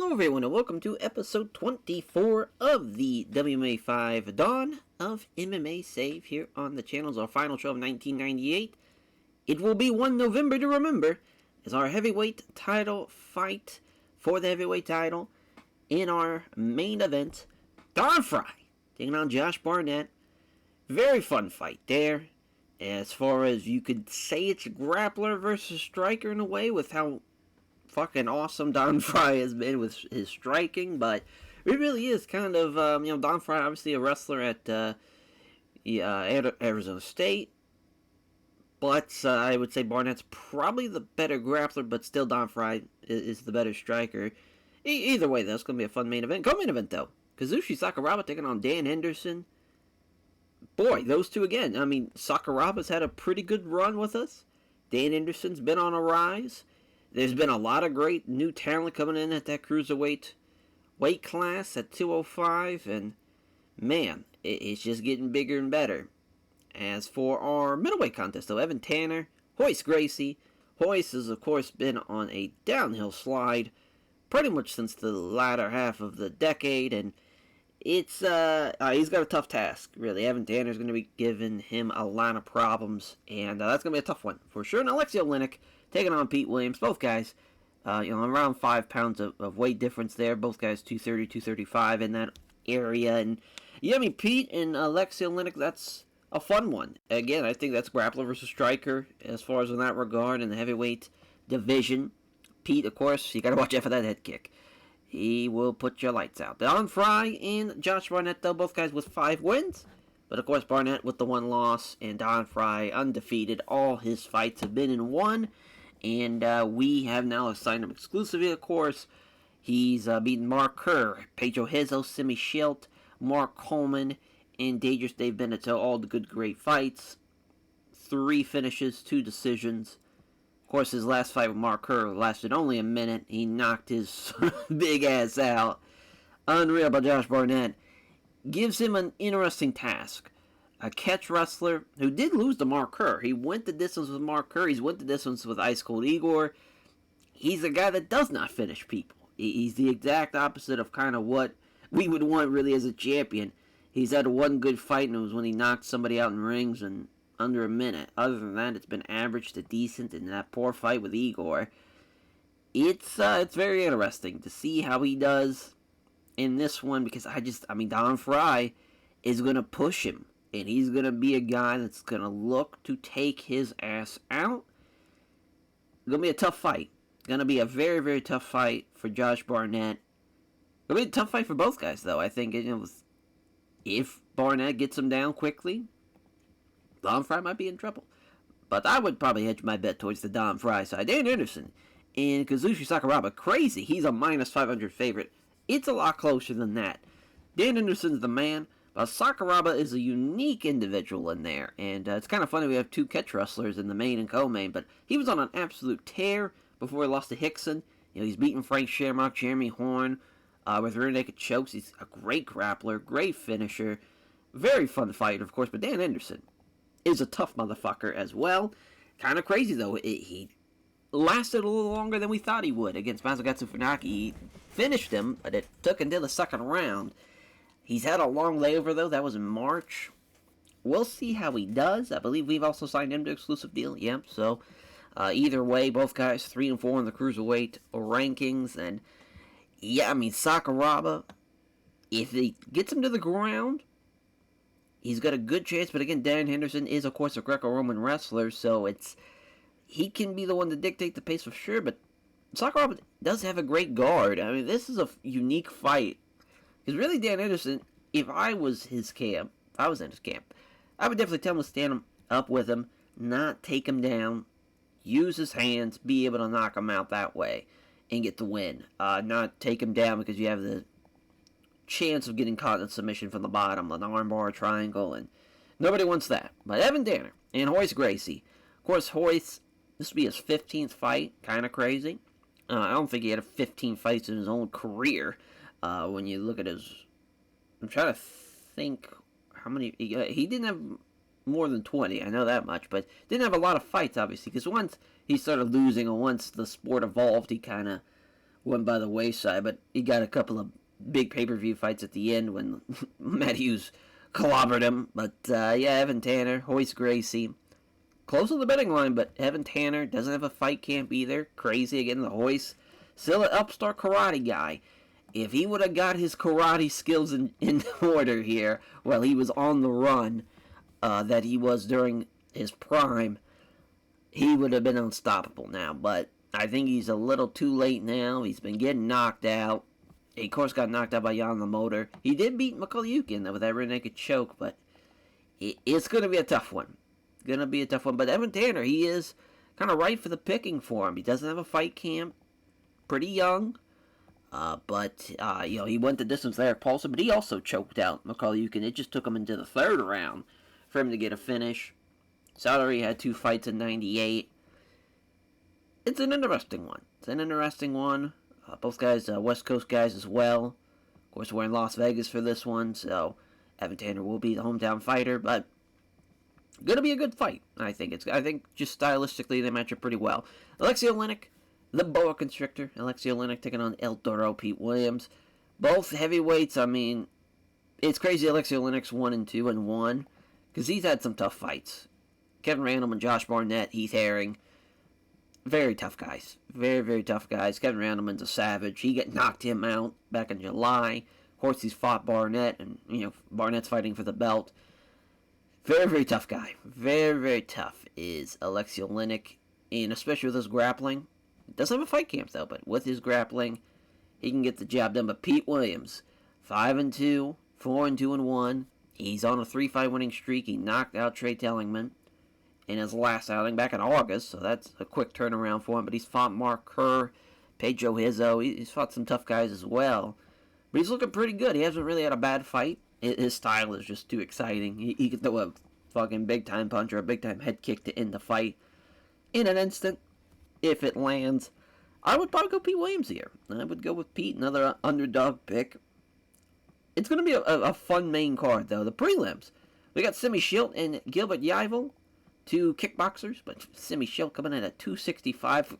Hello everyone and welcome to episode 24 of the WMMA 5 Dawn of MMA Save here on the channel. It's our final show of 1998. It will be 1 November to remember as our heavyweight title fight for the heavyweight title in our main event. Don Fry taking on Josh Barnett. Very fun fight there. As far as you could say it's grappler versus striker in a way with how fucking awesome Don Fry has been with his striking, but it really is kind of, Don Fry, obviously a wrestler at Arizona State, but I would say Barnett's probably the better grappler, but still Don Fry is the better striker. Either way, though, it's going to be a fun main event. Go main event, though. Kazushi Sakuraba taking on Dan Henderson. Boy, those two again. I mean, Sakuraba's had a pretty good run with us. Dan Henderson's been on a rise. There's been a lot of great new talent coming in at that cruiserweight weight class at 205, and man, it's just getting bigger and better. As for our middleweight contest, though, Evan Tanner, Royce Gracie. Royce has, of course, been on a downhill slide pretty much since the latter half of the decade, and it's he's got a tough task, really. Evan Tanner's going to be giving him a lot of problems, and that's going to be a tough one for sure. And Alexei Oleinik taking on Pete Williams. Both guys, around 5 pounds of weight difference there. Both guys 230, 235 in that area. And yeah, I mean, Pete and Alexei Oleinik, that's a fun one. Again, I think that's grappler versus striker as far as in that regard in the heavyweight division. Pete, of course, you got to watch out for that head kick. He will put your lights out. Don Fry and Josh Barnett, though, both guys with 5 wins. But, of course, Barnett with the 1 loss, and Don Fry undefeated. All his fights have been in 1. And we have now assigned him exclusively, of course. He's beaten Mark Kerr, Pedro Hezo, Simi Schilt, Mark Coleman, and Dangerous Dave Benito. All the good, great fights. 3 finishes, 2 decisions. Of course, his last fight with Mark Kerr lasted only a minute. He knocked his big ass out. Unreal by Josh Barnett. Gives him an interesting task. A catch wrestler who did lose to Mark Kerr. He went the distance with Mark Kerr. He's went the distance with Ice Cold Igor. He's a guy that does not finish people. He's the exact opposite of kind of what we would want really as a champion. He's had 1 good fight, and it was when he knocked somebody out in rings in under a minute. Other than that, it's been average to decent in that poor fight with Igor. It's very interesting to see how he does in this one, because Don Fry is going to push him. And he's going to be a guy that's going to look to take his ass out. It's going to be a tough fight. Going to be a very, very tough fight for Josh Barnett. Going to be a tough fight for both guys, though. I think if Barnett gets him down quickly, Don Fry might be in trouble. But I would probably hedge my bet towards the Don Fry side. Dan Anderson and Kazushi Sakuraba, crazy. He's a minus 500 favorite. It's a lot closer than that. Dan Anderson's the man. But Sakuraba is a unique individual in there, and it's kind of funny we have 2 catch wrestlers in the main and co-main, but he was on an absolute tear before he lost to Hickson. He's beaten Frank Shamrock, Jeremy Horn, with rear naked chokes. He's a great grappler, great finisher, very fun fighter, of course, but Dan Anderson is a tough motherfucker as well. Kind of crazy, though. He lasted a little longer than we thought he would against Masakatsu Funaki. He finished him, but it took until the second round. He's had a long layover, though. That was in March. We'll see how he does. I believe we've also signed him to exclusive deal. Yep, so either way, both guys 3 and 4 in the cruiserweight rankings. And, yeah, Sakuraba, if he gets him to the ground, he's got a good chance. But, again, Dan Henderson is, of course, a Greco-Roman wrestler, so he can be the one to dictate the pace for sure. But Sakuraba does have a great guard. This is a unique fight. Because really, Dan Anderson, if I was in his camp, I would definitely tell him to stand up with him, not take him down, use his hands, be able to knock him out that way, and get the win. Not take him down because you have the chance of getting caught in submission from the bottom, an armbar, triangle, and nobody wants that. But Evan Tanner and Royce Gracie. Of course, Royce, this will be his 15th fight, kind of crazy. I don't think he had 15 fights in his own career. When you look at his, I'm trying to think how many, he didn't have more than 20, I know that much, but didn't have a lot of fights, obviously, because once he started losing, and once the sport evolved, he kind of went by the wayside, but he got a couple of big pay-per-view fights at the end when Matt Hughes clobbered him. But yeah, Evan Tanner, Royce Gracie, close on the betting line, but Evan Tanner doesn't have a fight camp either. Crazy again, the Royce, still an upstart karate guy. If he would have got his karate skills in order here while he was on the run that he was during his prime, he would have been unstoppable now. But I think he's a little too late now. He's been getting knocked out. He, of course, got knocked out by Jan Lamoter. He did beat Mikulyukin with that rear naked choke, but it's going to be a tough one. Going to be a tough one. But Evan Tanner, he is kind of right for the picking for him. He doesn't have a fight camp. Pretty young. But he went the distance there at Paulson, but he also choked out Mikulyukin. It just took him into the third round for him to get a finish. Soudary had 2 fights in 98. It's an interesting one. Both guys, West Coast guys as well. Of course, we're in Las Vegas for this one, so Evan Tanner will be the hometown fighter, but gonna be a good fight. I think just stylistically they match up pretty well. Alexei Oleinik, the boa constrictor. Alexei Oleinik taking on El Toro Pete Williams. Both heavyweights. I mean, it's crazy. Alexei Oleinik's 1-2-1 because he's had some tough fights. Kevin Randleman, Josh Barnett, Heath Herring. Very tough guys. Very, very tough guys. Kevin Randleman's a savage. He knocked him out back in July. Of course, he's fought Barnett, and, Barnett's fighting for the belt. Very, very tough guy. Very, very tough is Alexei Oleinik, and especially with his grappling. Doesn't have a fight camp, though, but with his grappling, he can get the job done. But Pete Williams, 5-2, 4-2-1. He's on a 3-fight winning streak. He knocked out Trey Tellingman in his last outing back in August, so that's a quick turnaround for him. But he's fought Mark Kerr, Pedro Hizzo. He's fought some tough guys as well. But he's looking pretty good. He hasn't really had a bad fight. His style is just too exciting. He can throw a fucking big-time punch or a big-time head kick to end the fight in an instant. If it lands, I would probably go Pete Williams here. I would go with Pete, another underdog pick. It's going to be a fun main card, though. The prelims. We got Simi Schilt and Gilbert Yvel, 2 kickboxers, but Simi Schilt coming in at 265.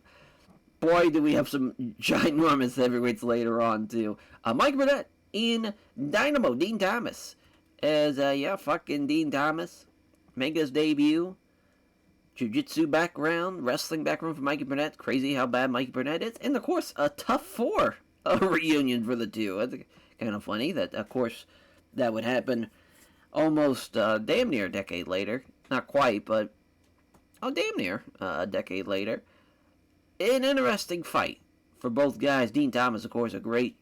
Boy, do we have some ginormous heavyweights later on, too. Mike Burnett in Dynamo, Dean Thomas. As, fucking Dean Thomas making his debut. Jiu-jitsu background, wrestling background for Mikey Burnett. Crazy how bad Mikey Burnett is. And, of course, a tough 4 reunion for the two. That's kind of funny that, of course, that would happen almost damn near a decade later. Not quite, but damn near a decade later. An interesting fight for both guys. Dean Thomas, of course, a great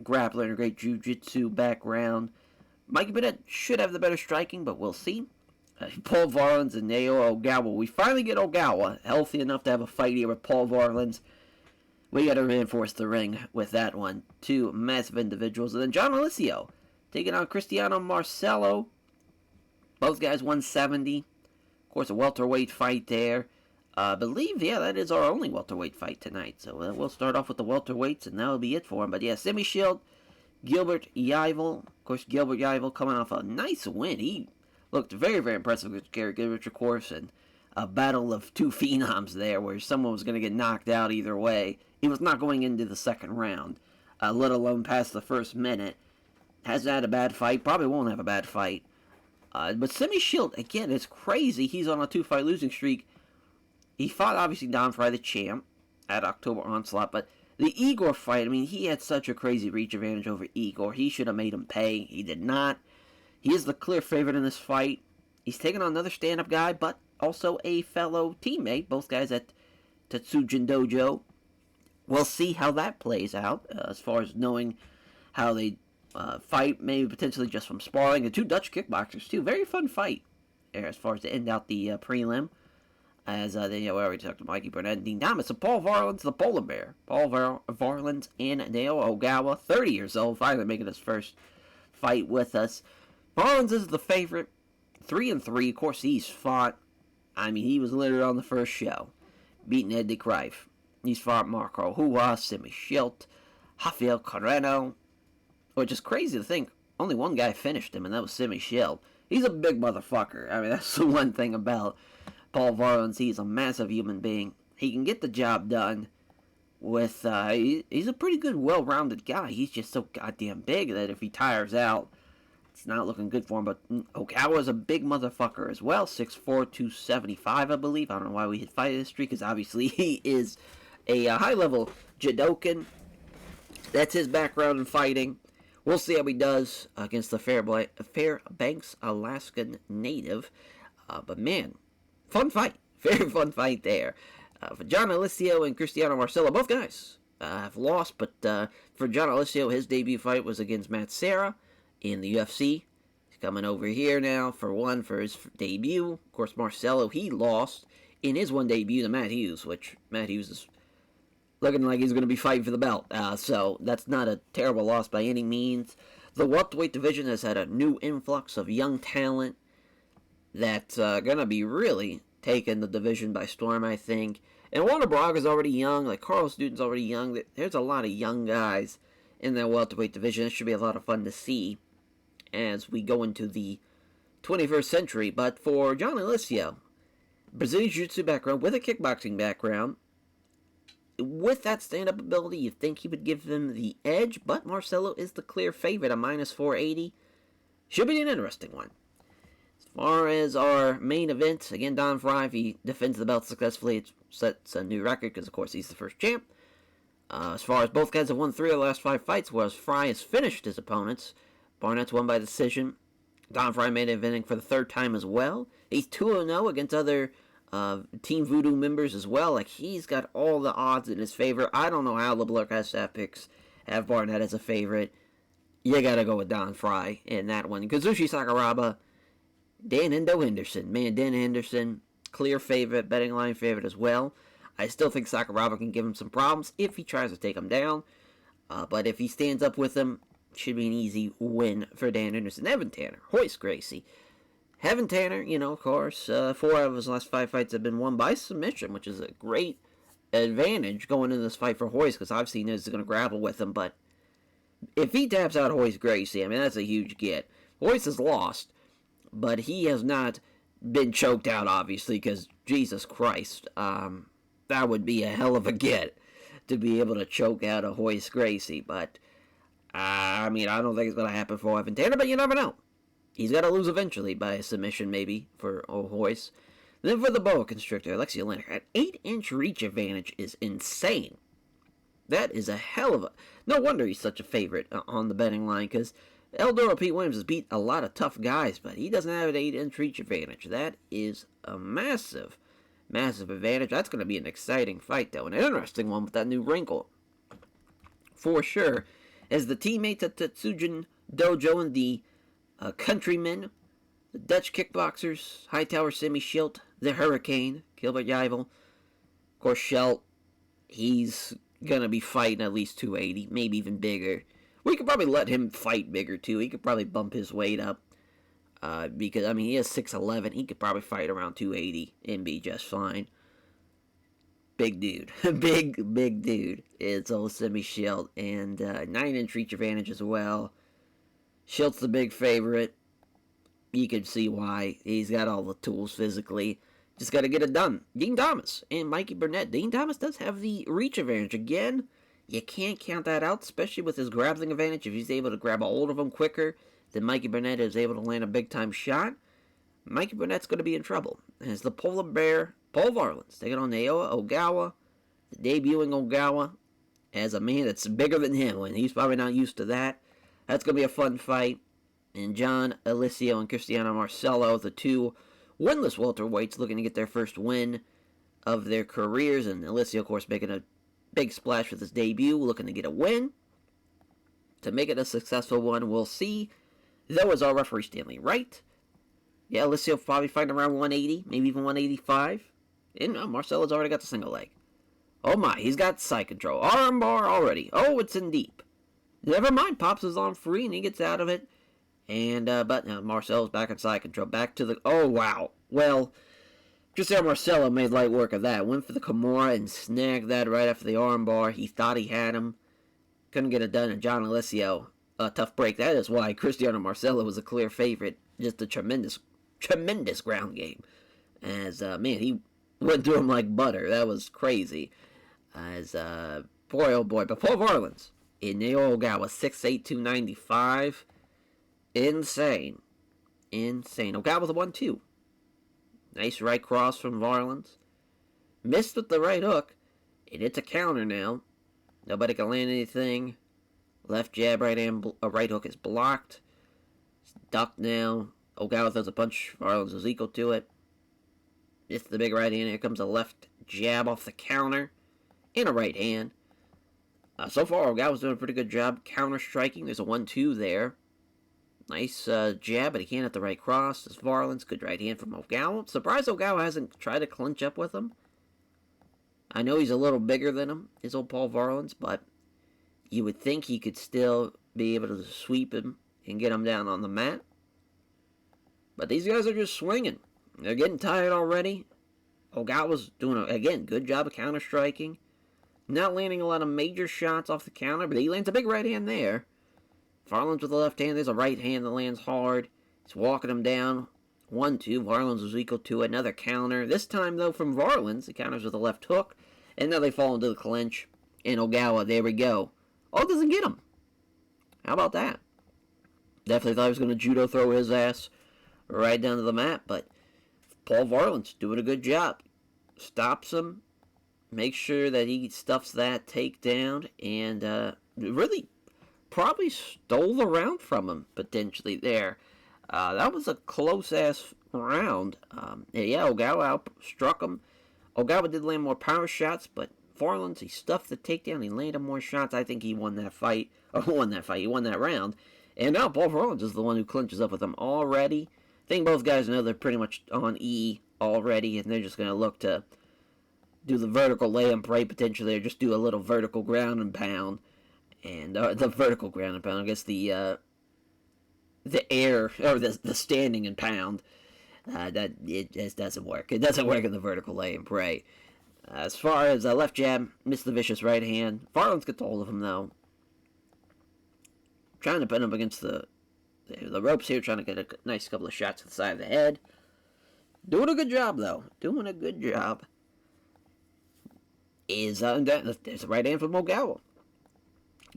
grappler and a great jiu-jitsu background. Mikey Burnett should have the better striking, but we'll see. Paul Varlins and Naoya Ogawa. We finally get Ogawa healthy enough to have a fight here with Paul Varlins. We got to reinforce the ring with that one. 2 massive individuals. And then John Alicio taking on Cristiano Marcelo. Both guys 170. Of course, a welterweight fight there. I believe, that is our only welterweight fight tonight. So we'll start off with the welterweights, and that'll be it for him. But yeah, Simi Schilt, Gilbert Yvel. Of course, Gilbert Yvel coming off a nice win. He looked very, very impressive with Gary Goodrich, of course, and a battle of 2 phenoms there where someone was going to get knocked out either way. He was not going into the second round, let alone past the first minute. Hasn't had a bad fight, probably won't have a bad fight. But Simi Schilt, again, it's crazy. He's on a 2-fight losing streak. He fought, obviously, Don Fry, the champ, at October Onslaught, but the Igor fight, I mean, he had such a crazy reach advantage over Igor. He should have made him pay. He did not. He is the clear favorite in this fight. He's taking on another stand-up guy, but also a fellow teammate. Both guys at Tetsujin Dojo. We'll see how that plays out, as far as knowing how they fight, maybe potentially just from sparring. The 2 Dutch kickboxers, too. Very fun fight there, as far as to end out the prelim. As we already talked to Mikey Burnett and Dean Thomas. So Paul Varlins, the polar bear. Paul Varlins and Naoya Ogawa, 30 years old, finally making his first fight with us. Varlins is the favorite, 3-3. Of course, he's fought. I mean, he was literally on the first show, beating Eddie Greif. He's fought Marco Rua, Simi Schilt, Rafael Carreno, which is crazy to think. Only one guy finished him, and that was Simi Schilt. He's a big motherfucker. I mean, that's the one thing about Paul Varlins. He's a massive human being. He can get the job done. with he's a pretty good, well-rounded guy. He's just so goddamn big that if he tires out, it's not looking good for him. But Ogawa's a big motherfucker as well, 6'4", 275, I believe. I don't know why we hit fight history, because obviously he is a high-level judokan. That's his background in fighting. We'll see how he does against the Fairbanks, Alaskan native. But man, fun fight. Very fun fight there. For John Alessio and Cristiano Marcello, both guys have lost. But for John Alessio, his debut fight was against Matt Serra in the UFC. He's coming over here now for his debut. Of course, Marcello, he lost in his one debut to Matt Hughes, which Matt Hughes is looking like he's going to be fighting for the belt. So that's not a terrible loss by any means. The welterweight division has had a new influx of young talent that's going to be really taking the division by storm, I think. And Walter Braga's already young. Like, Carlos Newton's already young. There's a lot of young guys in that welterweight division. It should be a lot of fun to see as we go into the 21st century. But for John Alessio, Brazilian Jiu-Jitsu background with a kickboxing background, with that stand-up ability, you'd think he would give them the edge, but Marcelo is the clear favorite, a minus 480. Should be an interesting one. As far as our main event, again, Don Fry, if he defends the belt successfully, it sets a new record, because, of course, he's the first champ. As far as both guys have won 3 of the last 5 fights, whereas Fry has finished his opponents. Barnett's won by decision. Don Fry made it eventing for the 3rd time as well. He's 2-0 against other Team Voodoo members as well. Like, he's got all the odds in his favor. I don't know how the Blurcast staff picks have Barnett as a favorite. You gotta go with Don Fry in that one. Kazushi Sakuraba, Dan Endo Henderson. Man, Dan Henderson, clear favorite, betting line favorite as well. I still think Sakuraba can give him some problems if he tries to take him down. But if he stands up with him, should be an easy win for Dan Henderson. Evan Tanner, Royce Gracie. Evan Tanner, of course, 4 out of his last 5 fights have been won by submission, which is a great advantage going into this fight for Royce, because obviously he knows he's going to grapple with him. But if he taps out Royce Gracie, I mean, that's a huge get. Royce has lost, but he has not been choked out, obviously, because Jesus Christ, that would be a hell of a get to be able to choke out a Royce Gracie. But, I mean, I don't think it's going to happen for Evan Tanner, but you never know. He's got to lose eventually by a submission, maybe, for Royce. Then for the boa constrictor, Alexi Olenek, an 8-inch reach advantage is insane. That is a hell of a... No wonder he's such a favorite on the betting line, because Eldoro Pete Williams has beat a lot of tough guys, but he doesn't have an 8-inch reach advantage. That is a massive, massive advantage. That's going to be an exciting fight, though, an interesting one with that new wrinkle. For sure. As the teammates at Tetsujin Dojo and the countrymen, the Dutch kickboxers, Hightower, Simi Schilt, the Hurricane, Gilbert Yvel. Of course, Schilt, he's going to be fighting at least 280, maybe even bigger. We could probably let him fight bigger, too. He could probably bump his weight up. Because, I mean, he is 6'11". He could probably fight around 280 and be just fine. Big dude. big dude. It's old Simi Schilt. And 9-inch reach advantage as well. Schilt's the big favorite. You can see why. He's got all the tools physically. Just got to get it done. Dean Thomas and Mikey Burnett. Dean Thomas does have the reach advantage. Again, you can't count that out, especially with his grappling advantage. If he's able to grab a hold of him quicker than Mikey Burnett is able to land a big-time shot, Mikey Burnett's going to be in trouble. As the polar bear, Paul Varlan's taking on Naoya Ogawa, the debuting Ogawa, as a man that's bigger than him, and he's probably not used to that. That's going to be a fun fight. And John Alessio and Cristiano Marcello, the 2 winless welterweights, looking to get their first win of their careers. And Alessio, of course, making a big splash with his debut, looking to get a win. To make it a successful one, we'll see. Though, is our referee Stanley Wright. Yeah, Alessio probably fighting around 180, maybe even 185. And Marcelo's already got the single leg. Oh my, he's got side control. Armbar already. Oh, it's in deep. Never mind, pops his arm free and he gets out of it. And, but Marcelo's back in side control. Back to the, oh wow. Well, Cristiano Marcello made light work of that. Went for the Kimura and snagged that right after the armbar. He thought he had him. Couldn't get it done. And John Alessio, a tough break. That is why Cristiano Marcello was a clear favorite. Just a tremendous ground game. As, man, he went through him like butter. That was crazy. As, boy, oh boy. But Paul Varlins in Naoya Ogawa, 6'8", 295. Insane. Insane. Ogawa with a 1-2. Nice right cross from Varlins. Missed with the right hook. And it's a counter now. Nobody can land anything. Left jab, right hook is blocked. It's ducked now. Ogawa throws a punch. Varlins is equal to it. Missed the big right hand. Here comes a left jab off the counter. And a right hand. So far, Ogawa's doing a pretty good job counter striking. There's a 1-2 there. Nice jab, but he can't hit the right cross. There's Varlins. Good right hand from Ogawa. Surprised Ogawa hasn't tried to clinch up with him. I know he's a little bigger than him, his old Paul Varlins, but you would think he could still be able to sweep him and get him down on the mat. But these guys are just swinging. They're getting tired already. Ogawa's doing, again, good job of counter striking. Not landing a lot of major shots off the counter, but he lands a big right hand there. Varlins with the left hand. There's a right hand that lands hard. He's walking him down. 1-2. Varlins is equal to another counter. This time, though, from Varlins, he counters with a left hook. And now they fall into the clinch. And Ogawa, there we go. Oh, doesn't get him. How about that? Definitely thought he was going to judo throw his ass right down to the mat. But Paul Varlins doing a good job. Stops him. Makes sure that he stuffs that takedown. And really probably stole the round from him, potentially, there. That was a close-ass round. Yeah, Ogawa outstruck him. Ogawa did land more power shots, but Varlins, he stuffed the takedown. He landed more shots. I think he won that fight. He won that round. And now Paul Varlins is the one who clinches up with him already. I think both guys know they're pretty much on E already, and they're just going to look to do the vertical lay-up right, potentially, or just do a little vertical ground and pound. And the vertical ground and pound, I guess the air, or the standing and pound, that it just doesn't work. It doesn't work in the vertical lay and pray. As far as left jab, missed the vicious right hand. Varlins gets hold of him, though. Trying to pin him against the ropes here, trying to get a nice couple of shots to the side of the head. Doing a good job, though. Doing a good job. There's a right hand from Ogawa.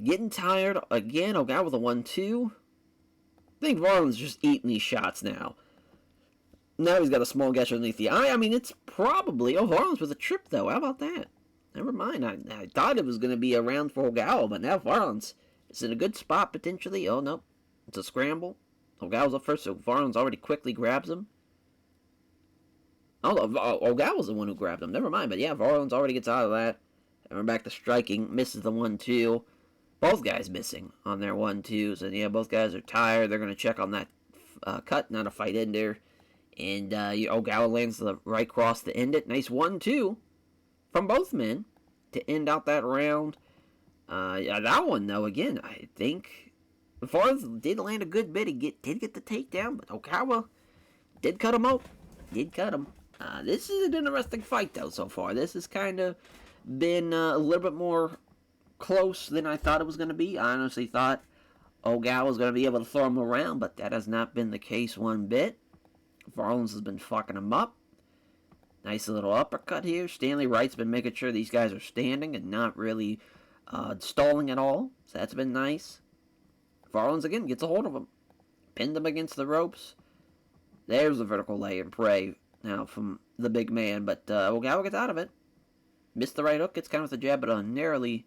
Getting tired again. Ogawa with a 1-2. I think Varlins just eating these shots now. Now he's got a small gash underneath the eye. I mean, it's probably... Oh, Varlins with a trip, though. How about that? Never mind. I thought it was going to be a round for Ogawa, but now Varlins is in a good spot, potentially. Oh, no. It's a scramble. Ogawa's up first, so Varlins already quickly grabs him. Oh, Ogawa's the one who grabbed him. Never mind. But yeah, Varlins already gets out of that. And we're back to striking. Misses the 1-2. Both guys missing on their 1-2s. And yeah, both guys are tired. They're going to check on that cut, not a fight ender. And Ogawa lands the right cross to end it. Nice 1-2 from both men to end out that round. Yeah, that one, though, again, I think Varlins did land a good bit. He did get the takedown, but Ogawa did cut him out. Did cut him. This is an interesting fight, though, so far. This has kind of been a little bit more close than I thought it was going to be. I honestly thought Ogawa was going to be able to throw him around, but that has not been the case one bit. Varlins has been fucking him up. Nice little uppercut here. Stanley Wright's been making sure these guys are standing and not really stalling at all. So that's been nice. Varlins, again, gets a hold of him. Pinned him against the ropes. There's the vertical lay and pray now from the big man, but Ogawa gets out of it. Missed the right hook, gets countered with the jab, but narrowly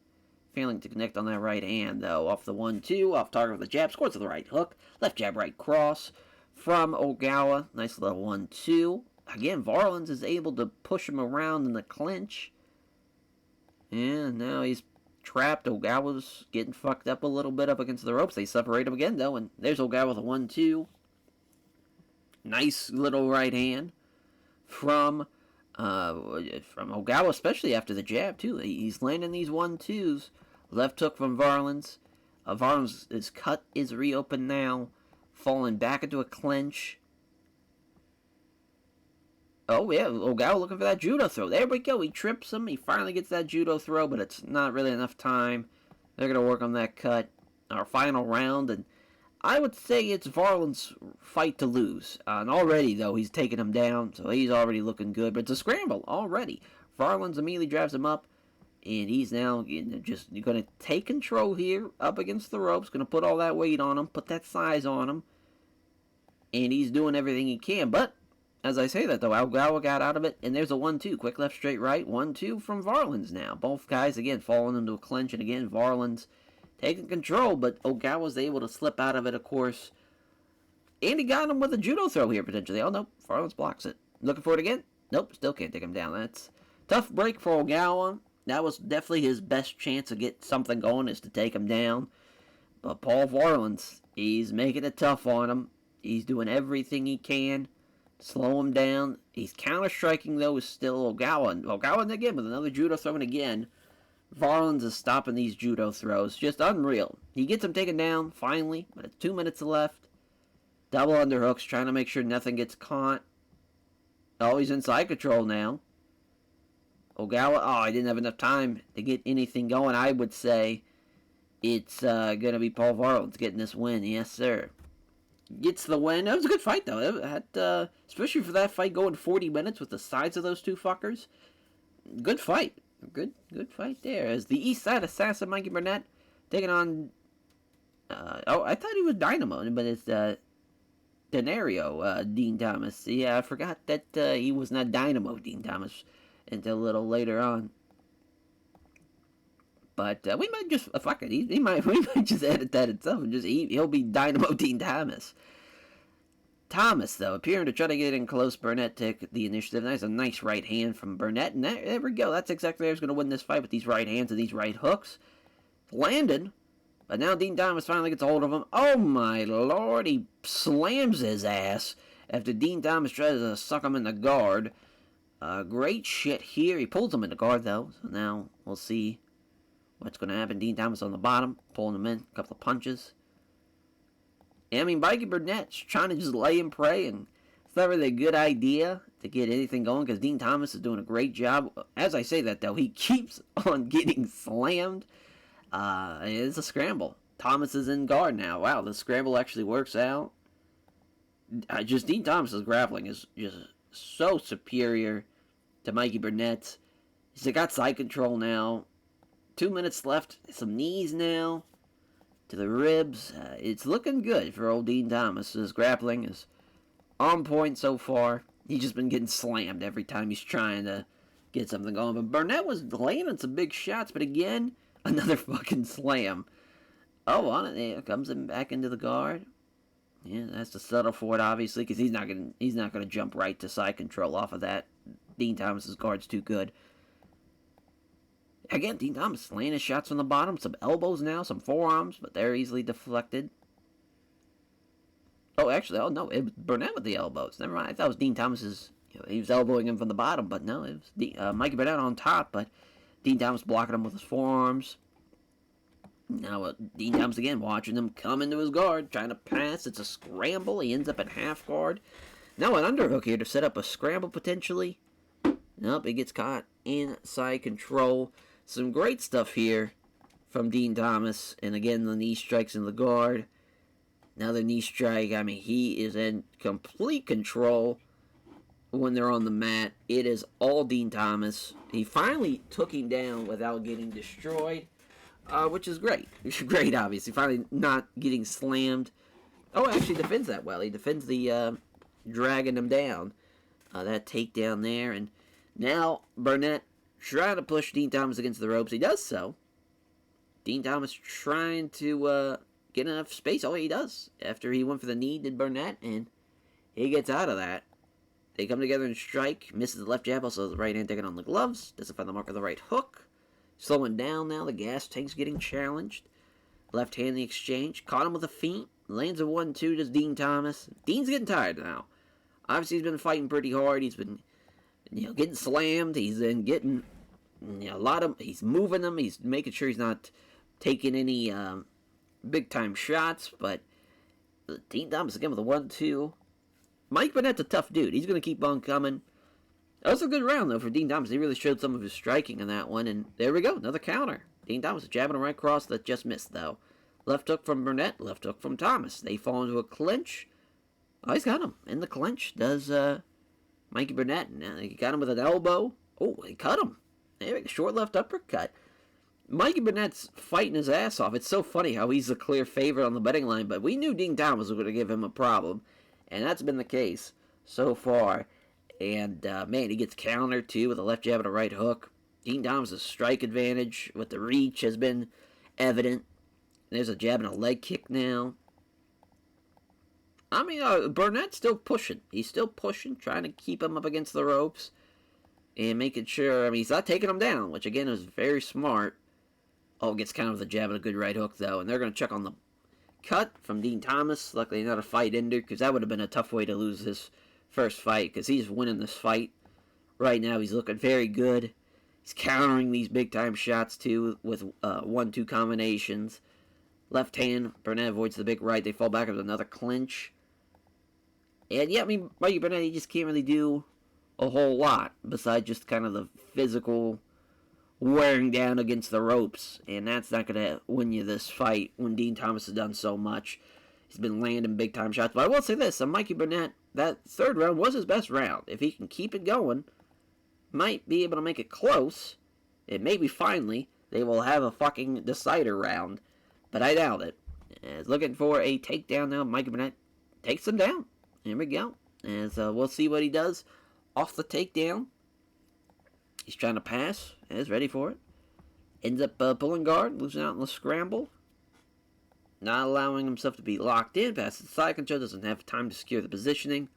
failing to connect on that right hand, though. Off the 1-2, off target with the jab, scores with the right hook. Left jab, right cross from Ogawa. Nice little 1-2. Again, Varlins is able to push him around in the clinch. And now he's trapped. Ogawa's getting fucked up a little bit up against the ropes. They separate him again, though, and there's Ogawa with a 1-2. Nice little right hand from Ogawa, especially after the jab, too. He's landing these 1-2s. Left hook from Varlins. Varlins' cut is reopened now. Falling back into a clinch. Oh, yeah, Ogawa looking for that judo throw. There we go. He trips him. He finally gets that judo throw, but it's not really enough time. They're going to work on that cut. Our final round, and I would say it's Varlins' fight to lose. And already, though, he's taking him down, so he's already looking good. But it's a scramble already. Varlins immediately drives him up, And he's now just going to take control here up against the ropes. Going to put all that weight on him, put that size on him. And he's doing everything he can. But as I say that, though, Ogawa got out of it. And there's a 1-2. Quick left, straight right. 1-2 from Varlands now. Both guys, again, falling into a clinch. And again, Varlands taking control. But Ogawa's able to slip out of it, of course. And he got him with a judo throw here, potentially. Oh, nope. Varlands blocks it. Looking for it again? Nope. Still can't take him down. That's tough break for Ogawa. That was definitely his best chance to get something going, is to take him down. But Paul Varlands, he's making it tough on him. He's doing everything he can to slow him down. He's counter-striking, though, is still Ogawa. Ogawa again with another judo throw, and again, Varlands is stopping these judo throws. Just unreal. He gets him taken down, finally, but it's 2 minutes left. Double underhooks, trying to make sure nothing gets caught. Oh, he's in side control now. Ogawa, I didn't have enough time to get anything going. I would say it's going to be Paul Varlands getting this win. Yes, sir. Gets the win. That was a good fight, though. Especially for that fight going 40 minutes with the sides of those two fuckers. Good fight. Good fight there. As the East Side Assassin, Mikey Burnett, taking on... I thought he was Dynamo, but it's Denario, Dean Thomas. Yeah, I forgot that he was not Dynamo, Dean Thomas, until a little later on. But we might just fuck it. We might just edit that itself and just he'll be Dynamo Dean Thomas. Thomas, though, appearing to try to get in close. Burnett took the initiative. That's a nice right hand from Burnett, and there we go. That's exactly who's going to win this fight with these right hands and these right hooks. Landed, but now Dean Thomas finally gets a hold of him. Oh my lord! He slams his ass after Dean Thomas tries to suck him in the guard. Great shit here. He pulls him in the guard, though, so now we'll see what's going to happen. Dean Thomas on the bottom, pulling him in, a couple of punches. I mean, Mikey Burnett's trying to just lay and pray, and it's not really a good idea to get anything going, because Dean Thomas is doing a great job. As I say that, though, he keeps on getting slammed. It's a scramble. Thomas is in guard now. Wow, the scramble actually works out. Dean Thomas's grappling is just so superior to Mikey Burnett's. He's got side control now. 2 minutes left. Some knees now to the ribs. It's looking good for old Dean Thomas. His grappling is on point so far. He's just been getting slammed every time he's trying to get something going. But Burnett was landing some big shots, but again, another fucking slam. Oh, on it. There comes him back into the guard. Yeah, that's to settle for it, obviously, because he's not gonna jump right to side control off of that. Dean Thomas's guard's too good. Again, Dean Thomas laying his shots from the bottom. Some elbows now, some forearms, but they're easily deflected. Oh, actually, no, it was Burnett with the elbows. Never mind, I thought it was Dean Thomas's. He was elbowing him from the bottom, but no, it was Mikey Burnett on top, but Dean Thomas blocking him with his forearms. Now, Dean Thomas again watching him come into his guard, trying to pass. It's a scramble. He ends up in half guard. Now an underhook here to set up a scramble potentially. Nope, he gets caught inside control. Some great stuff here from Dean Thomas. And again, the knee strikes in the guard. Another knee strike. I mean, he is in complete control when they're on the mat. It is all Dean Thomas. He finally took him down without getting destroyed. Which is great. It's great, obviously. Finally not getting slammed. Oh, actually defends that well. He defends the dragging him down. That takedown there. And now Burnett trying to push Dean Thomas against the ropes. He does so. Dean Thomas trying to get enough space. Oh, he does. After he went for the knee, did Burnett. And he gets out of that. They come together and strike. Misses the left jab. Also the right hand taking on the gloves. Doesn't find the mark of the right hook. Slowing down now, the gas tank's getting challenged. Left hand the exchange. Caught him with a feint. Lands a 1-2 to Dean Thomas. Dean's getting tired now. Obviously, he's been fighting pretty hard. He's been, getting slammed. He's been getting, he's moving them. He's making sure he's not taking any big-time shots. But Dean Thomas again with a 1-2. Mike Burnett's a tough dude. He's going to keep on coming. That was a good round, though, for Dean Thomas. He really showed some of his striking in that one. And there we go, another counter. Dean Thomas jabbing him right across. That just missed, though. Left hook from Burnett, left hook from Thomas. They fall into a clinch. Oh, he's got him in the clinch. Does Mikey Burnett. Now he got him with an elbow. Oh, he cut him. There, short left uppercut. Mikey Burnett's fighting his ass off. It's so funny how he's the clear favorite on the betting line, but we knew Dean Thomas was going to give him a problem, and that's been the case so far. And, man, he gets countered, too, with a left jab and a right hook. Dean Thomas' strike advantage with the reach has been evident. There's a jab and a leg kick now. I mean, Burnett's still pushing. He's still pushing, trying to keep him up against the ropes and making sure, I mean, he's not taking him down, which, again, is very smart. Oh, gets countered with a jab and a good right hook, though. And they're going to check on the cut from Dean Thomas. Luckily, not a fight ended, because that would have been a tough way to lose his first fight, because he's winning this fight. Right now, he's looking very good. He's countering these big-time shots, too, with 1-2 combinations. Left hand, Burnett avoids the big right. They fall back with another clinch. And, yeah, I mean, Mikey Burnett, he just can't really do a whole lot, besides just kind of the physical wearing down against the ropes, and that's not going to win you this fight when Dean Thomas has done so much. He's been landing big-time shots, but I will say this, Mikey Burnett, that third round was his best round. If he can keep it going, might be able to make it close, and maybe finally they will have a fucking decider round, but I doubt it. As looking for a takedown now, Mikey Burnett takes him down. Here we go. As we'll see what he does off the takedown. He's trying to pass. Is ready for it. Ends up pulling guard. Losing out in the scramble. Not allowing himself to be locked in. Passes the side control. Doesn't have time to secure the positioning.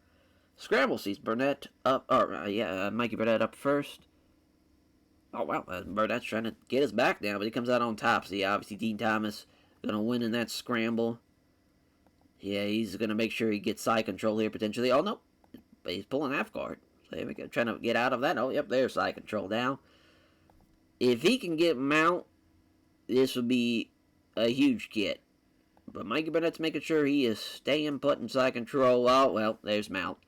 Scramble sees Burnett up. Mikey Burnett up first. Oh, wow. Burnett's trying to get his back down, but he comes out on top. See, obviously, Dean Thomas going to win in that scramble. Yeah, he's going to make sure he gets side control here, potentially. Oh, no. But he's pulling half guard. So here we go. Trying to get out of that. Oh, yep, there's side control now. If he can get mount, this would be a huge get. But Mikey Burnett's making sure he is staying put in side control. Oh, well, there's mount.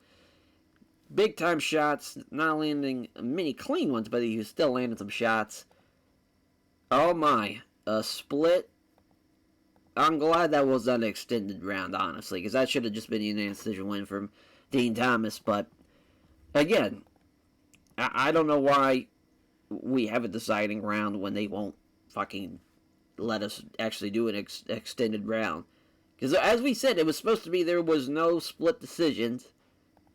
Big time shots. Not landing many clean ones, but he's still landing some shots. Oh, my. A split. I'm glad that was an extended round, honestly, because that should have just been a unanimous decision win from Dean Thomas. But, again, I don't know why we have a deciding round when they won't fucking let us actually do an extended round. Because, as we said, it was supposed to be there was no split decisions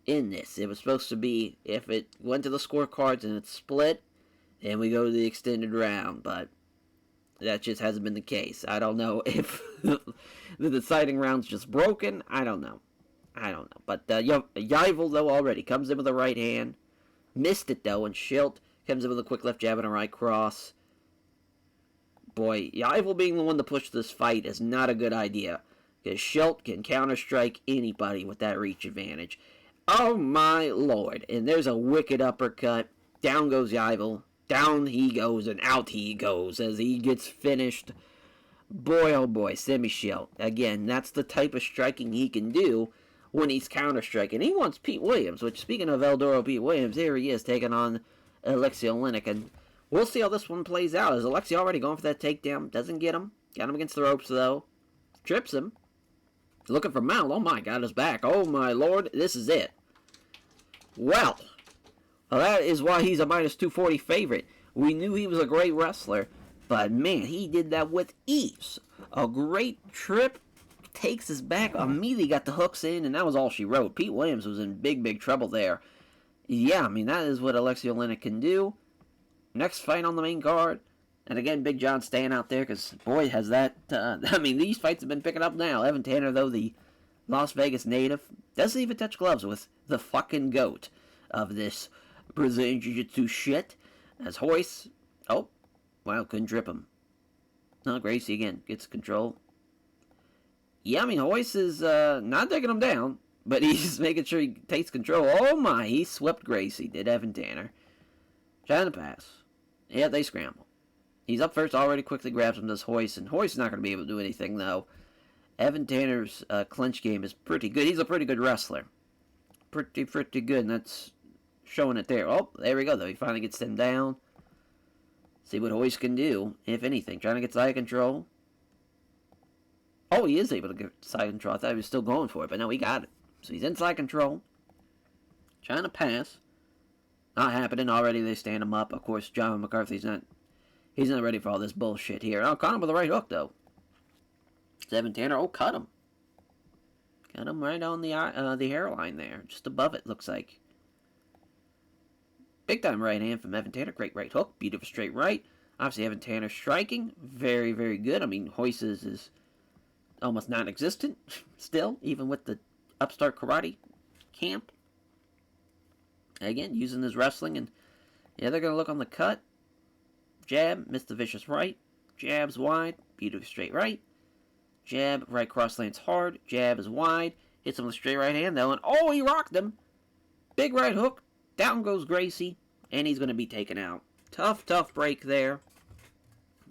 in this. It was supposed to be, if it went to the scorecards and it's split, then we go to the extended round. But that just hasn't been the case. I don't know if the deciding round's just broken. I don't know. But Yvel, though, already comes in with a right hand. Missed it, though, and Schilt comes in with a quick left jab and a right cross. Boy, Yvel being the one to push this fight is not a good idea, because Schilt can counter-strike anybody with that reach advantage. Oh, my Lord. And there's a wicked uppercut. Down goes Yvel. Down he goes and out he goes as he gets finished. Boy, oh boy, Semi Schilt. Again, that's the type of striking he can do when he's counter-striking. He wants Pete Williams, which, speaking of Eldoro Pete Williams, here he is taking on Alexei Oleinik. And we'll see how this one plays out. Is Alexei already going for that takedown? Doesn't get him. Got him against the ropes, though. Trips him. Looking for mount. Oh my, got his back. Oh my Lord, this is it. Well, that is why he's a minus 240 favorite. We knew he was a great wrestler, but man, he did that with ease. A great trip, takes his back, immediately got the hooks in, and that was all she wrote. Pete Williams was in big, big trouble there. Yeah, I mean, that is what Alexei Oleinik can do. Next fight on the main card. And again, Big John staying out there, because boy, has that... I mean, these fights have been picking up now. Evan Tanner, though, the Las Vegas native, doesn't even touch gloves with the fucking GOAT of this Brazilian Jiu-Jitsu shit. As Hoist... Oh, wow, couldn't trip him. No, Gracie again gets control. Yeah, I mean, Hoist is not taking him down, but he's making sure he takes control. Oh my, he swept Gracie, did Evan Tanner. Trying to pass. Yeah, they scramble. He's up first, already quickly grabs him, does Hoist, and Hoist's not going to be able to do anything, though. Evan Tanner's clinch game is pretty good. He's a pretty good wrestler. Pretty good, and that's showing it there. Oh, there we go, though. He finally gets him down. See what Hoist can do, if anything. Trying to get side control. Oh, he is able to get side control. I thought he was still going for it, but no, he got it. So he's in side control. Trying to pass. Not happening already. They stand him up. Of course, John McCarthy's not. He's not ready for all this bullshit here. Oh, caught him with the right hook though. Evan Tanner. Oh, cut him. Cut him right on the hairline there, just above it. Looks like. Big time right hand from Evan Tanner. Great right hook. Beautiful straight right. Obviously, Evan Tanner striking. Very, very good. I mean, Hoises is almost non-existent still, even with the upstart karate camp. Again, using his wrestling. And yeah, they're going to look on the cut. Jab. Missed the vicious right. Jab's wide. Beautiful straight right. Jab. Right cross lands hard. Jab is wide. Hits him with a straight right hand, though. And oh, he rocked him. Big right hook. Down goes Gracie, and he's going to be taken out. Tough, tough break there.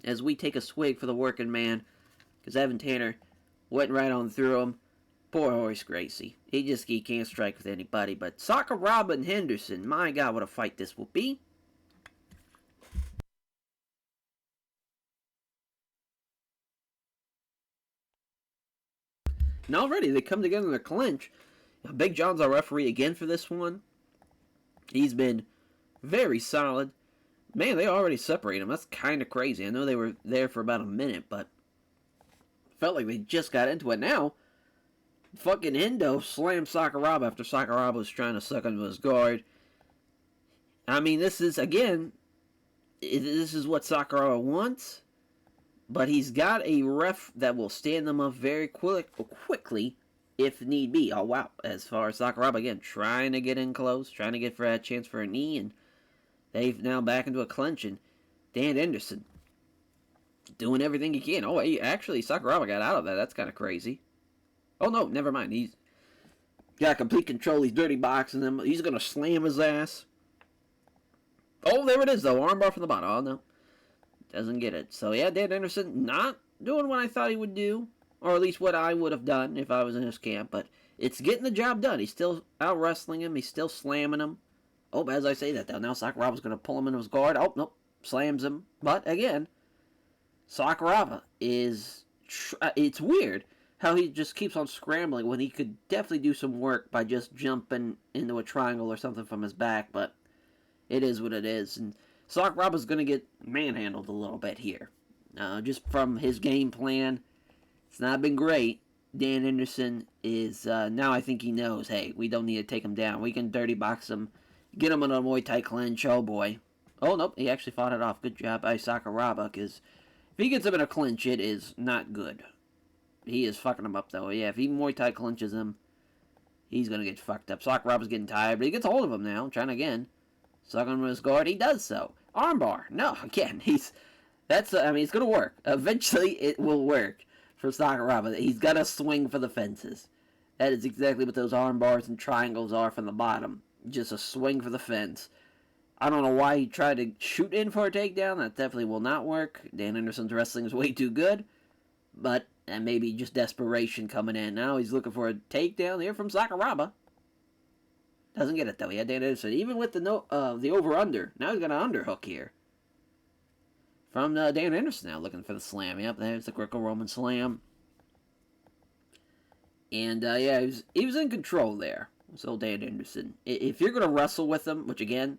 As we take a swig for the working man, because Evan Tanner went right on through him. Poor Horace Gracie. He can't strike with anybody. But Sakuraba and Henderson, my God, what a fight this will be. And already they come together in a clinch. Big John's our referee again for this one. He's been very solid. Man, they already separate him. That's kind of crazy. I know they were there for about a minute, but felt like they just got into it. Now, fucking Hendo slammed Sakuraba after Sakuraba was trying to suck into his guard. I mean, this is what Sakuraba wants, but he's got a ref that will stand them up very quickly if need be. Oh, wow. As far as Sakuraba, again, trying to get in close, trying to get for a chance for a knee, and they've now back into a clinch, and Dan Anderson doing everything he can. Oh, actually, Sakuraba got out of that. That's kind of crazy. Oh, no, never mind. He's got complete control. He's dirty boxing him. He's going to slam his ass. Oh, there it is, though. Armbar from the bottom. Oh, no. Doesn't get it. So, yeah, Dan Anderson not doing what I thought he would do. Or at least what I would have done if I was in his camp. But it's getting the job done. He's still out-wrestling him. He's still slamming him. Oh, as I say that, though, now Sakuraba's going to pull him into his guard. Oh, nope. Slams him. But, again, Sakuraba is... it's weird how he just keeps on scrambling when he could definitely do some work by just jumping into a triangle or something from his back. But it is what it is. And Sakuraba's going to get manhandled a little bit here. Just from his game plan. It's not been great. Dan Anderson is, now I think he knows, hey, we don't need to take him down. We can dirty box him, get him in a Muay Thai clinch, oh boy. Oh, nope, he actually fought it off. Good job by Sakuraba, because if he gets him in a clinch, it is not good. He is fucking him up, though. Yeah, if he Muay Thai clinches him, he's going to get fucked up. Sakuraba's getting tired, but he gets a hold of him now, trying again. Sucking him in his guard, he does so. Armbar, no, again, it's going to work. Eventually, it will work. For Sakuraba, he's got to swing for the fences. That is exactly what those arm bars and triangles are from the bottom. Just a swing for the fence. I don't know why he tried to shoot in for a takedown. That definitely will not work. Dan Anderson's wrestling is way too good. But maybe just desperation coming in. Now he's looking for a takedown here from Sakuraba. Doesn't get it though. He had Dan Anderson. Even with the over-under. Now he's got an underhook here. From Dan Anderson now, looking for the slam. Yep, there's the Greco-Roman slam. And, yeah, he was in control there. So, Dan Anderson. If you're going to wrestle with him, which, again,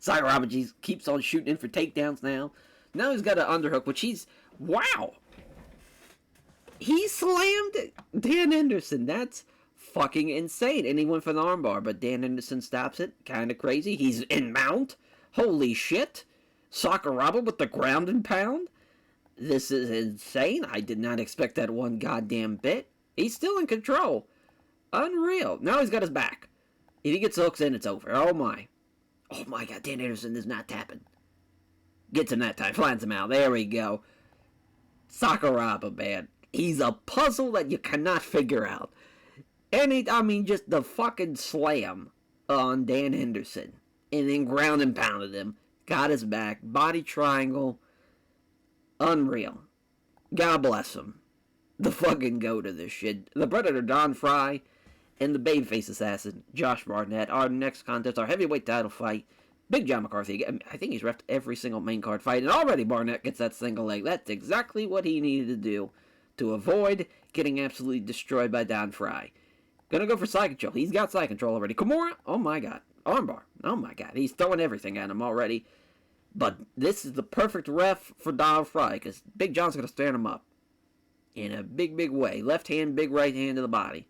Sakuraba keeps on shooting in for takedowns now. Now he's got an underhook, which wow! He slammed Dan Anderson. That's fucking insane. And he went for the armbar, but Dan Anderson stops it. Kind of crazy. He's in mount. Holy shit. Sakuraba with the ground and pound? This is insane. I did not expect that one goddamn bit. He's still in control. Unreal. Now he's got his back. If he gets hooks in, it's over. Oh my. Oh my God, Dan Anderson is not tapping. Gets him that time. Flattens him out. There we go. Sakuraba, man. He's a puzzle that you cannot figure out. Just the fucking slam on Dan Henderson. And then ground and pounded him. Got his back. Body triangle. Unreal. God bless him. The fucking goat of this shit. The Predator, Don Fry, and the Babyface Assassin, Josh Barnett. Our next contest, our heavyweight title fight. Big John McCarthy. I think he's refed every single main card fight. And already Barnett gets that single leg. That's exactly what he needed to do to avoid getting absolutely destroyed by Don Fry. Gonna go for side control. He's got side control already. Kimura. Oh my God. Armbar. Oh my God, he's throwing everything at him already. But this is the perfect ref for Don Fry, because Big John's going to stand him up in a big, big way. Left hand, big right hand to the body.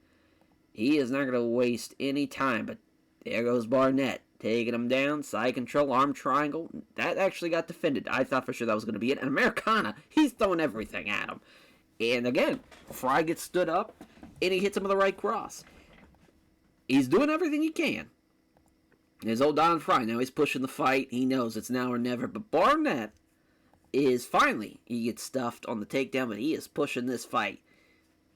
He is not going to waste any time, but there goes Barnett. Taking him down, side control, arm triangle. That actually got defended. I thought for sure that was going to be it. And Americana, he's throwing everything at him. And again, Fry gets stood up, and he hits him with the right cross. He's doing everything he can. There's old Don Fry. Now he's pushing the fight. He knows it's now or never. But Barnett is finally, he gets stuffed on the takedown, but he is pushing this fight.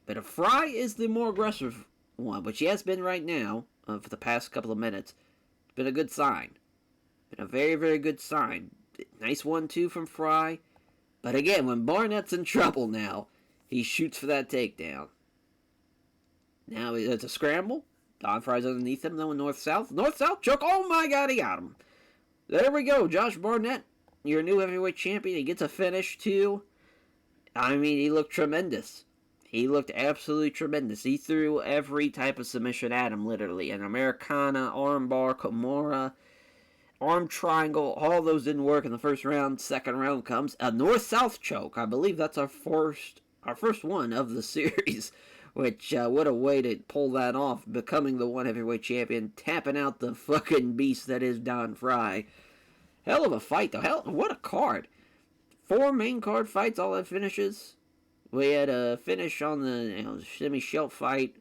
But if Fry is the more aggressive one, which he has been right now for the past couple of minutes, it's been a good sign. Been a very, very good sign. Nice 1-2 from Fry. But again, when Barnett's in trouble now, he shoots for that takedown. Now it's a scramble. Don Fry's underneath him, though, in north-south. North-south choke. Oh, my God, he got him. There we go. Josh Barnett, your new heavyweight champion. He gets a finish, too. I mean, he looked tremendous. He looked absolutely tremendous. He threw every type of submission at him, literally. An Americana, armbar, Kimura, arm triangle. All those didn't work in the first round. Second round comes a north-south choke. I believe that's our first one of the series. Which, what a way to pull that off, becoming the one heavyweight champion, tapping out the fucking beast that is Don Fry. Hell of a fight, though. Hell, what a card. 4 main card fights, all that finishes. We had a finish on the semi-shelf fight,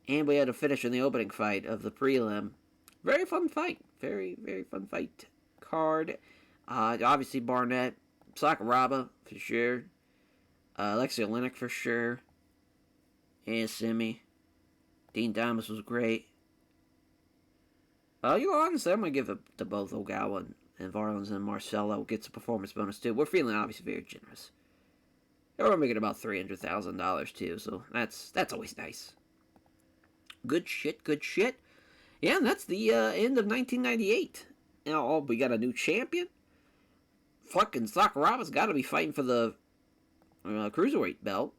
and we had a finish in the opening fight of the prelim. Very fun fight. Very, very fun fight card. Obviously, Barnett, Sakuraba, for sure. Alexei Oleinik, for sure. And Simi. Dean Thomas was great. Honestly, I'm going to give it to both Ogawa and Varlins, and Marcelo gets a performance bonus, too. We're feeling, obviously, very generous. And we're making about $300,000, too, so that's always nice. Good shit, good shit. Yeah, and that's the end of 1998. Now, we got a new champion. Fucking Sakuraba's got to be fighting for the Cruiserweight belt.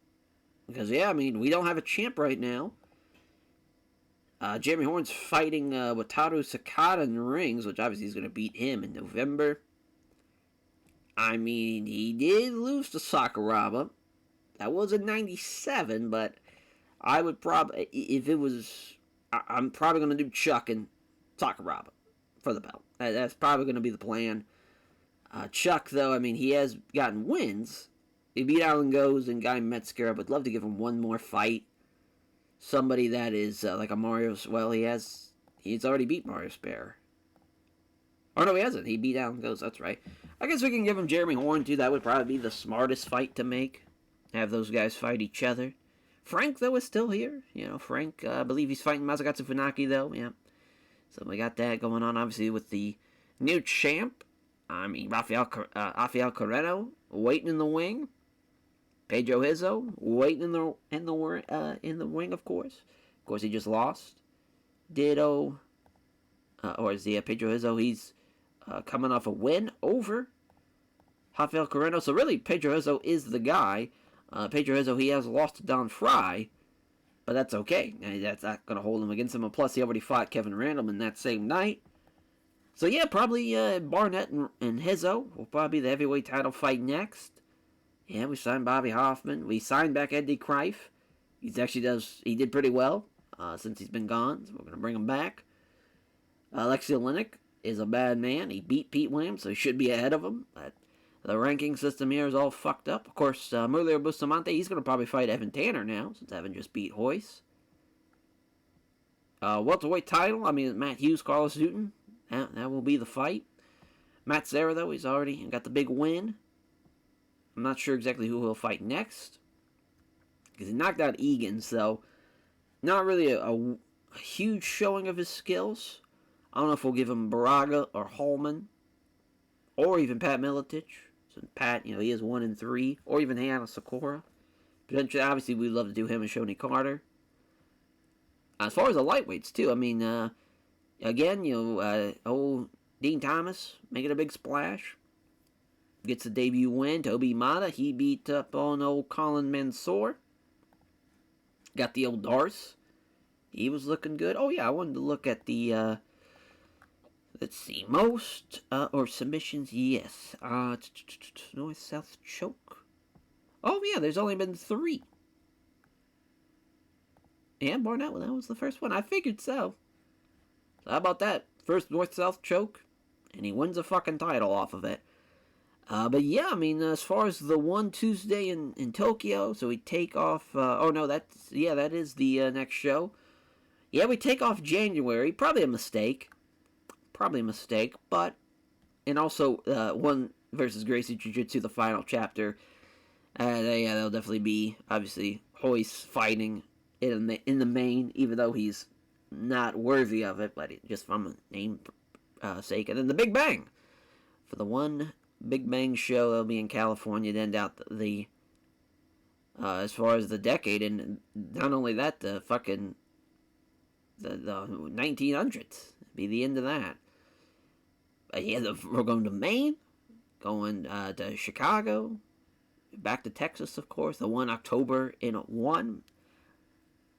Because, yeah, I mean, we don't have a champ right now. Jeremy Horn's fighting Wataru Sakata in the rings, which obviously he's going to beat him in November. I mean, he did lose to Sakuraba. That was in 97, but I would probably, if it was, I'm probably going to do Chuck and Sakuraba for the belt. That's probably going to be the plan. Chuck, though, I mean, he has gotten wins. He beat Alan Goes and Guy Metzger. I would love to give him one more fight. Somebody that is like a Mario. Well, he's already beat Mario Spare. Oh, no, he hasn't. He beat Alan Goes. That's right. I guess we can give him Jeremy Horn, too. That would probably be the smartest fight to make. Have those guys fight each other. Frank, though, is still here. Frank, I believe he's fighting Masakatsu Funaki, though. Yeah. So we got that going on, obviously, with the new champ. I mean, Rafael Carreno waiting in the wing. Pedro Hizzo waiting in the wing, of course. Of course, he just lost. Ditto, Pedro Hizzo? He's coming off a win over Rafael Carreno. So really, Pedro Hizzo is the guy. Pedro Hizzo, he has lost to Don Fry, but that's okay. That's not going to hold him against him. And plus, he already fought Kevin Randleman that same night. So yeah, probably Barnett and Hizzo will probably be the heavyweight title fight next. Yeah, we signed Bobby Hoffman. We signed back Eddie Kreif. He did pretty well since he's been gone, so we're going to bring him back. Alexei Oleinik is a bad man. He beat Pete Williams, so he should be ahead of him. But the ranking system here is all fucked up. Of course, Murlio Bustamante, he's going to probably fight Evan Tanner now, since Evan just beat Hoyce. Welterweight title, I mean, Matt Hughes, Carlos Newton. That will be the fight. Matt Serra, though, he's already got the big win. I'm not sure exactly who he'll fight next. Because he knocked out Egan, so not really a huge showing of his skills. I don't know if we'll give him Baraga or Holman. Or even Pat Miletich. So Pat, he is 1-3. Or even Hannah Sakura. Potentially, obviously, we'd love to do him and Shoney Carter. As far as the lightweights, too, I mean, again, old Dean Thomas making a big splash. Gets a debut win. Toby Mata, he beat up on old Colin Mansour. Got the old Darce. He was looking good. Oh, yeah, I wanted to look at the Let's see. Most or submissions, yes. North South choke. Oh yeah, there's only been 3. And Barnett, well, that was the first one. I figured so. So how about that? First North South choke, and he wins a fucking title off of it. But yeah, I mean, as far as the one Tuesday in Tokyo, so we take off. Oh no, that is the next show. Yeah, we take off January. Probably a mistake. But and also one versus Gracie Jiu Jitsu, the final chapter. Yeah, that'll definitely be obviously Hoist fighting in the main, even though he's not worthy of it, but just from a name sake. And then the Big Bang for the one Big Bang show that'll be in California to end out the as far as the decade, and not only that, the fucking the 1900s be the end of that. But yeah, we're going to Maine, going to Chicago, back to Texas, of course. The 1 October in 1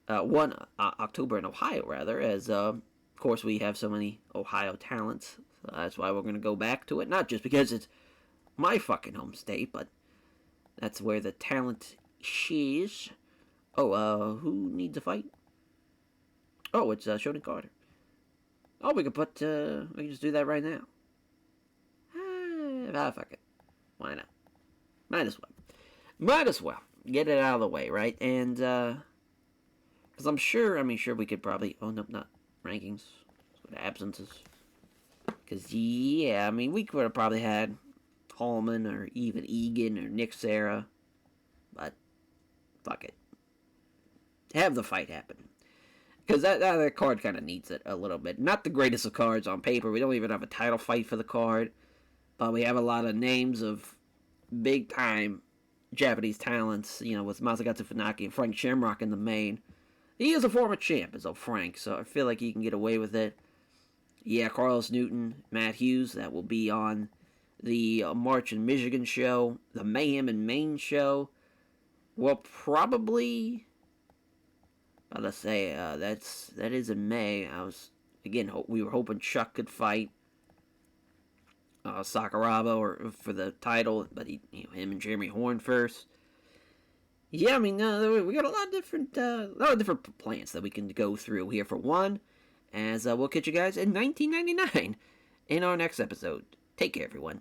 October in Ohio, rather, as of course we have so many Ohio talents. So that's why we're going to go back to it. Not just because it's my fucking home state, but that's where the talent is. Oh, who needs to fight? Oh, it's Shonen Carter. Oh, we can just do that right now. Fuck it. Why not? Might as well. Get it out of the way, right? And, because I'm sure we could probably, oh, no, not rankings. Let's go to absences. Because, yeah, I mean, we could have probably had Hallman or even Egan or Nick Serra. But, fuck it. Have the fight happen. Because that card kind of needs it a little bit. Not the greatest of cards on paper. We don't even have a title fight for the card. But we have a lot of names of big-time Japanese talents, with Masakatsu Funaki and Frank Shamrock in the main. He is a former champ, is Frank, so I feel like he can get away with it. Yeah, Carlos Newton, Matt Hughes, that will be on the March in Michigan show. The Mayhem in Maine show will probably... Let's say that is in May. We were hoping Chuck could fight Sakuraba or for the title, but him and Jeremy Horn first. Yeah, I mean, we got a lot of different plans that we can go through here for one. As we'll catch you guys in 1999 in our next episode. Take care, everyone.